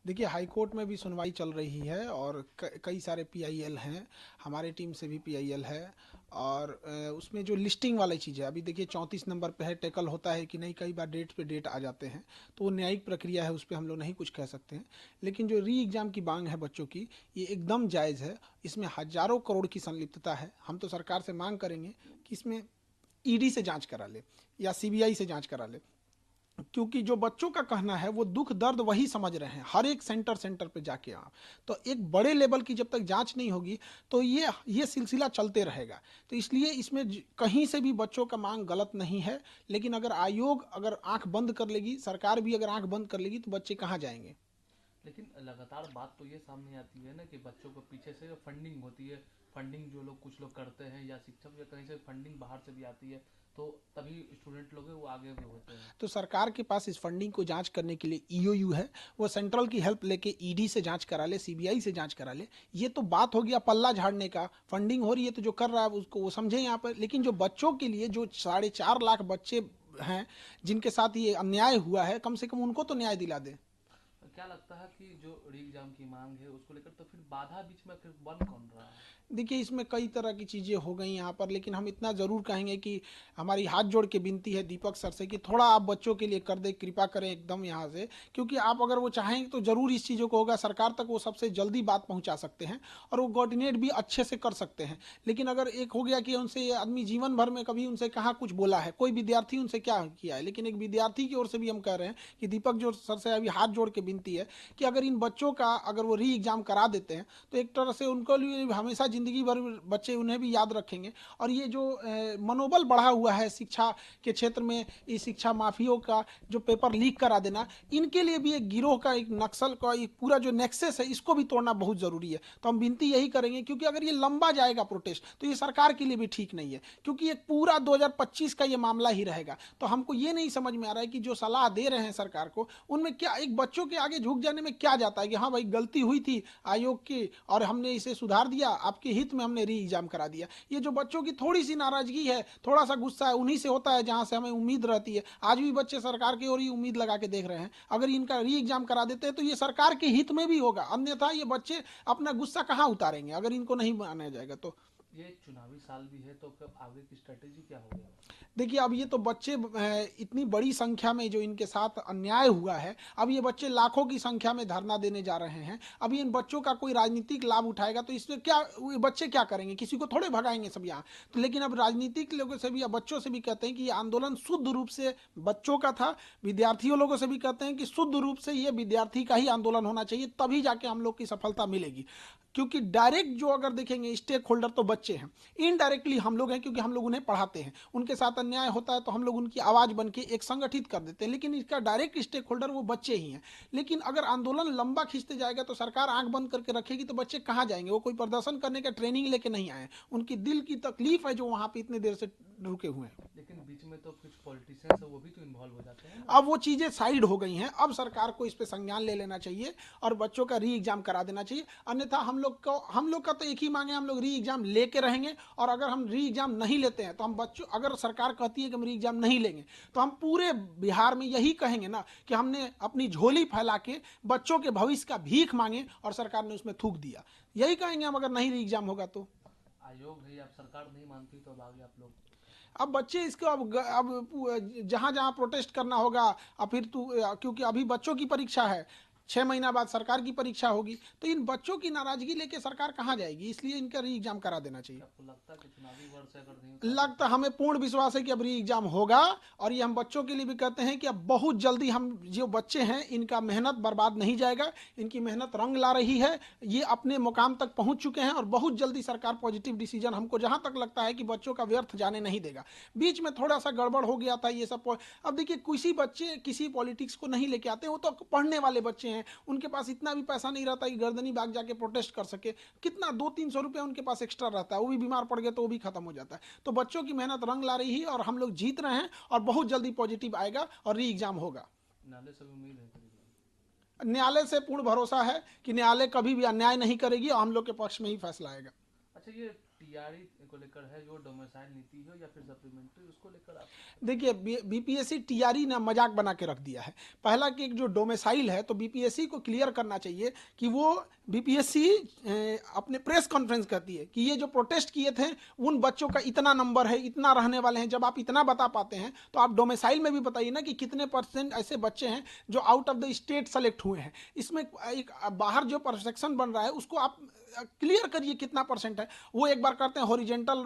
देखिए, high court में भी सुनवाई चल रही है और कई सारे पीआईएल हैं। हमारे टीम से भी पीआईएल है। और उसमें जो लिस्टिंग वाली चीज़ है, अभी देखिए 34 नंबर पे है, टैकल होता है कि नहीं, कई बार डेट पे डेट आ जाते हैं। तो वो न्यायिक प्रक्रिया है, उस पर हम लोग नहीं कुछ कह सकते हैं। लेकिन जो री एग्ज़ाम की मांग है बच्चों की, ये एकदम जायज़ है। इसमें हज़ारों करोड़ की संलिप्तता है। हम तो सरकार से मांग करेंगे कि इसमें ईडी से जांच करा ले या सीबीआई से जांच करा ले। क्योंकि जो बच्चों का कहना है वो दुख दर्द वही समझ रहे हैं, हर एक सेंटर सेंटर पे जाके आप, तो एक बड़े लेवल की जब तक जांच नहीं होगी तो ये सिलसिला चलते रहेगा। तो इसलिए इसमें कहीं से भी बच्चों का मांग गलत नहीं है। लेकिन अगर आयोग अगर आंख बंद कर लेगी, सरकार भी अगर आंख बंद कर लेगी, तो बच्चे कहाँ जाएंगे। लेकिन लगातार बात तो ये सामने आती है ना कि बच्चों को पीछे से फंडिंग होती है। फंडिंग जो लोग कुछ लोग करते हैं या शिक्षक या कहीं से फंडिंग बाहर से भी आती है, तो तभी स्टूडेंट लोग हैं वो आगे भी होते हैं। तो सरकार के पास इस फंडिंग को जांच करने के लिए ईओयू है। वो सेंट्रल की हेल्प लेके ईडी से जांच करा ले, सीबीआई से जांच करा ले। ये तो बात हो गया पल्ला झाड़ने का। फंडिंग हो रही है तो जो कर रहा है उसको वो समझे यहाँ पर। लेकिन जो बच्चों के लिए, जो 4.5 लाख बच्चे हैं जिनके साथ ये अन्याय हुआ है, कम से कम उनको तो न्याय दिला दे। क्या लगता है कि जो री एग्जाम की मांग है उसको लेकर तो फिर बाधा बीच में फिर बन कौन रहा है? देखिए, इसमें कई तरह की चीज़ें हो गई यहाँ पर, लेकिन हम इतना ज़रूर कहेंगे कि हमारी हाथ जोड़ के विनती है दीपक सर से कि थोड़ा आप बच्चों के लिए कर दे, कृपा करें एकदम यहाँ से। क्योंकि आप अगर वो चाहेंगे तो ज़रूर इस चीज़ों को होगा, सरकार तक वो सबसे जल्दी बात पहुँचा सकते हैं और वो कोऑर्डिनेट भी अच्छे से कर सकते हैं। लेकिन अगर एक हो गया कि उनसे आदमी जीवन भर में कभी उनसे कहाँ कुछ बोला है, कोई विद्यार्थी उनसे क्या किया है, लेकिन एक विद्यार्थी की ओर से भी हम कह रहे हैं कि दीपक जो सर से अभी हाथ जोड़ के विनती है कि अगर इन बच्चों का अगर वो री एग्ज़ाम करा देते हैं तो एक तरह से उनको लिए हमेशा ज़िंदगी भर बच्चे उन्हें भी याद रखेंगे। और ये जो मनोबल बढ़ा हुआ है शिक्षा के क्षेत्र में, इस शिक्षा माफियों का जो पेपर लीक करा देना, इनके लिए भी एक गिरोह का, एक नक्सल का एक पूरा जो नेक्सस है, इसको भी तोड़ना बहुत ज़रूरी है। तो हम विनती यही करेंगे, क्योंकि अगर ये लंबा जाएगा प्रोटेस्ट तो ये सरकार के लिए भी ठीक नहीं है, क्योंकि एक पूरा 2025 का ये मामला ही रहेगा। तो हमको ये नहीं समझ में आ रहा है कि जो सलाह दे रहे हैं सरकार को, उनमें क्या एक बच्चों के आगे झुक जाने में क्या जाता है कि हाँ भाई गलती हुई थी आयोग की और हमने इसे सुधार दिया, आपके हित में हमने री एग्जाम करा दिया। ये जो बच्चों की थोड़ी सी नाराजगी है, थोड़ा सा गुस्सा है, उन्हीं से होता है जहां से हमें उम्मीद रहती है। आज भी बच्चे सरकार की ओर ही उम्मीद लगा के देख रहे हैं। अगर इनका री एग्जाम करा देते हैं तो ये सरकार के हित में भी होगा, अन्यथा ये बच्चे अपना गुस्सा कहाँ उतारेंगे अगर इनको नहीं माना जाएगा तो। ये चुनावी साल भी है, तो कब आगे की स्ट्रेटेजी क्या होगा? देखिए, अब ये तो बच्चे इतनी बड़ी संख्या में जो इनके साथ अन्याय हुआ है, अब ये बच्चे लाखों की संख्या में धरना देने जा रहे हैं। अब इन बच्चों का कोई राजनीतिक लाभ उठाएगा तो इसमें क्या, ये बच्चे क्या करेंगे, किसी को थोड़े भगाएंगे सब यहाँ। तो लेकिन अब राजनीतिक लोगों से भी या बच्चों से भी कहते हैं कि ये आंदोलन शुद्ध रूप से बच्चों का था। विद्यार्थियों लोगों से भी कहते हैं कि शुद्ध रूप से ये विद्यार्थी का ही आंदोलन होना चाहिए, तभी जाके हम लोग की सफलता मिलेगी। क्योंकि डायरेक्ट जो अगर देखेंगे स्टेक होल्डर तो बच्चे हैं, इनडायरेक्टली हम लोग हैं, क्योंकि हम लोग उन्हें पढ़ाते हैं, उनके साथ अन्याय होता है तो हम लोग उनकी आवाज़ बन के एक संगठित कर देते हैं। लेकिन इसका डायरेक्ट स्टेक होल्डर वो बच्चे ही हैं। लेकिन अगर आंदोलन लंबा खींचते जाएगा तो सरकार आंख बंद करके रखेगी तो बच्चे कहाँ जाएंगे। वो कोई प्रदर्शन करने का ट्रेनिंग लेके नहीं आए, उनकी दिल की तकलीफ है जो वहाँ पे इतने देर से रुके हुए हैं। लेकिन बीच में तो कुछ पॉलिटिशियंस है वो भी तो इन्वॉल्व हो जाते हैं ना। अब वो चीज़ें साइड हो गई हैं, अब सरकार को इस पे संज्ञान ले लेना चाहिए और बच्चों का री एग्जाम करा देना चाहिए। अन्यथा हम लोग का तो एक ही मांगे, हम लोग री एग्जाम लेके रहेंगे। और अगर हम री एग्जाम नहीं लेते हैं तो हम बच्चों, अगर सरकार कहती है कि हम री एग्जाम नहीं लेंगे, तो हम पूरे बिहार में यही कहेंगे ना कि हमने अपनी झोली फैला के बच्चों के भविष्य का भीख मांगे और सरकार ने उसमें थूक दिया। यही कहेंगे हम, अगर नहीं री एग्जाम होगा तो। आयोग है, अब सरकार नहीं मानती तो अब आगे आप लोग? अब बच्चे इसको अब जहाँ जहाँ प्रोटेस्ट करना होगा। अब फिर तू, क्योंकि अभी बच्चों की परीक्षा है, 6 महीना बाद सरकार की परीक्षा होगी, तो इन बच्चों की नाराजगी लेके सरकार कहाँ जाएगी। इसलिए इनका री एग्जाम करा देना चाहिए। आपको लगता है कि चुनावी वर्ष अगर नहीं उतार लगता, हमें पूर्ण विश्वास है कि अब री एग्जाम होगा। और ये हम बच्चों के लिए भी कहते हैं कि अब बहुत जल्दी हम, जो बच्चे हैं इनका मेहनत बर्बाद नहीं जाएगा, इनकी मेहनत रंग ला रही है। ये अपने मुकाम तक पहुंच चुके हैं और बहुत जल्दी सरकार पॉजिटिव डिसीजन, हमको जहां तक लगता है कि बच्चों का व्यर्थ जाने नहीं देगा। बीच में थोड़ा सा गड़बड़ हो गया था ये सब। अब देखिए, किसी बच्चे किसी पॉलिटिक्स को नहीं लेके आते, वो तो पढ़ने वाले बच्चे हैं, उनके पास इतना भी पैसा नहीं रहता कि गर्दनी बाग जाके प्रोटेस्ट कर सके। कितना 200-300 रुपया उनके पास एक्स्ट्रा रहता है, वो भी बीमार पड़ गए तो वो भी खत्म हो जाता है। तो बच्चों की मेहनत रंग ला रही है और हम लोग जीत रहे हैं और बहुत जल्दी पॉजिटिव आएगा और री एग्जाम होगा। नाले से भी उम्मीद है करीब? न्यायालय से पूर्ण भरोसा है कि न्यायालय कभी भी अन्याय नहीं करेगी और हम लोग के पक्ष में ही फैसला आएगा। अच्छा, ये टीआरई को लेकर है जो डोमिसाइल नीति हो या फिर सप्लीमेंट्री, उसको लेकर आप? देखिए बीपीएससी टीआरई ना मजाक बना के रख दिया है। पहला कि एक जो डोमिसाइल है तो बीपीएससी को क्लियर करना चाहिए कि वो बीपीएससी अपने प्रेस कॉन्फ्रेंस करती है कि ये जो प्रोटेस्ट किए थे उन बच्चों का इतना नंबर है, इतना रहने वाले हैं। जब आप इतना बता पाते हैं तो आप डोमिसाइल में भी बताइए ना कि कितने % ऐसे बच्चे हैं जो out of the state select हुए हैं। इसमें एक बाहर जो परसेप्शन बन रहा है उसको आप क्लियर करिए कितना % है। वो एक बार करते हैं हॉरिजेंटल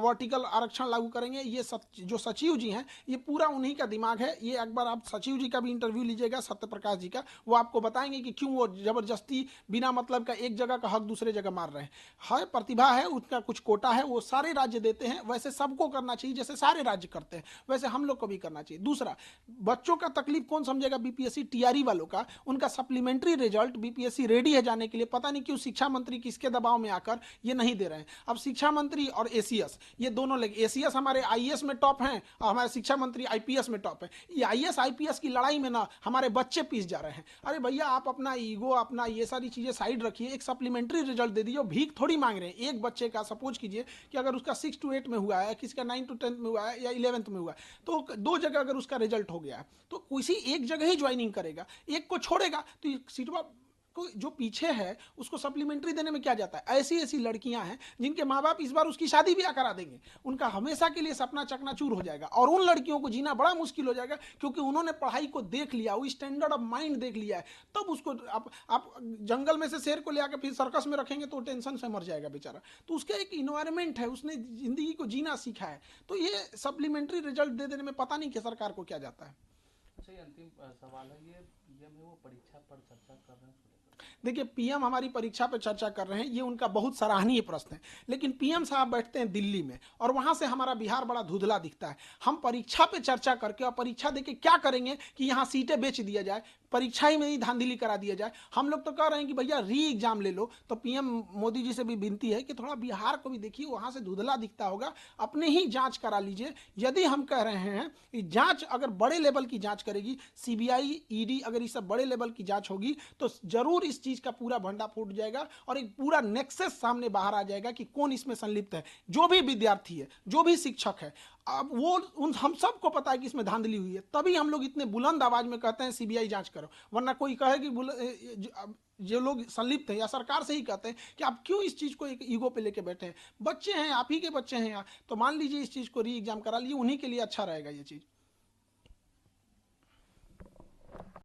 वर्टिकल आरक्षण लागू करेंगे। ये जो सचिव जी हैं ये पूरा उन्हीं का दिमाग है। ये एक बार आप सचिव जी का भी इंटरव्यू लीजिएगा, सत्य प्रकाश जी का, वो आपको बताएंगे कि क्यों वो जबरदस्ती बिना मतलब का एक जगह का हक दूसरे जगह मार रहे हैं। है प्रतिभा है, उसका कुछ कोटा है, वो सारे राज्य देते हैं, वैसे सबको करना चाहिए जैसे सारे राज्य करते हैं वैसे हम लोग को भी करना चाहिए। दूसरा, बच्चों का तकलीफ कौन समझेगा? बीपीएससी टीआरई वालों का। उनका सप्लीमेंट्री रिजल्ट बीपीएससी रेडी है जाने के लिए, पता नहीं क्यों शिक्षा मंत्री किसके दबाव में आकर ये नहीं दे रहे हैं। अब शिक्षा मंत्री और एसीएस ये दोनों लगे, एसीएस हमारे आईएएस में टॉप हैं और हमारे शिक्षा मंत्री आईपीएस में टॉप है। ये आईएएस आईपीएस की लड़ाई में ना हमारे बच्चे पीस जा रहे हैं। अरे भैया आप अपना ईगो, अपना ये सारी चीजें साइड रखिए, एक सप्लीमेंट्री रिजल्ट दे दीजिए। भीख थोड़ी मांग रहे हैं। एक बच्चे का सपोज कीजिए कि अगर उसका 6 to 8 में हुआ है, किसी का 9 to 10 में हुआ है या 11th में हुआ है, तो 2 जगह अगर उसका रिजल्ट हो गया है तो किसी एक जगह ही ज्वाइनिंग करेगा, एक को छोड़ेगा तो सीटवा को जो पीछे है उसको सप्लीमेंट्री देने में क्या जाता है? ऐसी ऐसी लड़कियां हैं जिनके माँ बाप इस बार उसकी शादी ब्याह करा देंगे, उनका हमेशा के लिए सपना चकनाचूर हो जाएगा और उन लड़कियों को जीना बड़ा मुश्किल हो जाएगा क्योंकि उन्होंने पढ़ाई को देख लिया, वो स्टैंडर्ड ऑफ माइंड देख लिया है। तब उसको आप जंगल में से शेर को ले आकर फिर सर्कस में रखेंगे तो टेंशन से मर जाएगा बेचारा। तो उसका एक इन्वायरमेंट है, उसने जिंदगी को जीना सीखा है। तो ये सप्लीमेंट्री रिजल्ट दे देने में पता नहीं कि सरकार को क्या जाता है। अच्छा, ये अंतिम सवाल है, ये पीएम है वो परीक्षा पर चर्चा कर रहे हैं उसको लेकर? देखिए पीएम हमारी परीक्षा पर चर्चा कर रहे हैं, ये उनका बहुत सराहनीय प्रश्न है। लेकिन पीएम साहब बैठते हैं दिल्ली में और वहां से हमारा बिहार बड़ा धुंधला दिखता है। हम परीक्षा पे चर्चा करके और परीक्षा देके क्या करेंगे कि यहाँ सीटें बेच दिया जाए, परीक्षा ही में ही धांधली करा दिया जाए। हम लोग तो कह रहे हैं कि भैया री एग्जाम ले लो। तो पीएम मोदी जी से भी विनती है कि थोड़ा बिहार को भी देखिए, वहां से धुंधला दिखता होगा, अपने ही जांच करा लीजिए। यदि हम कह रहे हैं कि जांच अगर बड़े लेवल की जांच करेगी, सीबीआई ईडी, अगर इस सब बड़े लेवल की जांच होगी तो जरूर इस चीज का पूरा भंडा फूट जाएगा और एक पूरा नेक्सस सामने बाहर आ जाएगा कि कौन इसमें संलिप्त है। जो भी विद्यार्थी है, जो भी शिक्षक है, अब वो उन हम सबको पता है कि इसमें धांधली हुई है। तभी हम लोग इतने बुलंद आवाज में कहते हैं सीबीआई जांच करो। वरना कोई कहे कि जो लोग संलिप्त हैं या सरकार से ही कहते हैं कि आप क्यों इस चीज को एक ईगो पे लेके बैठे हैं। बच्चे हैं, आप ही के बच्चे हैं यहाँ, तो मान लीजिए इस चीज को री एग्जाम करा लीजिए, उन्हीं के लिए अच्छा रहेगा ये चीज।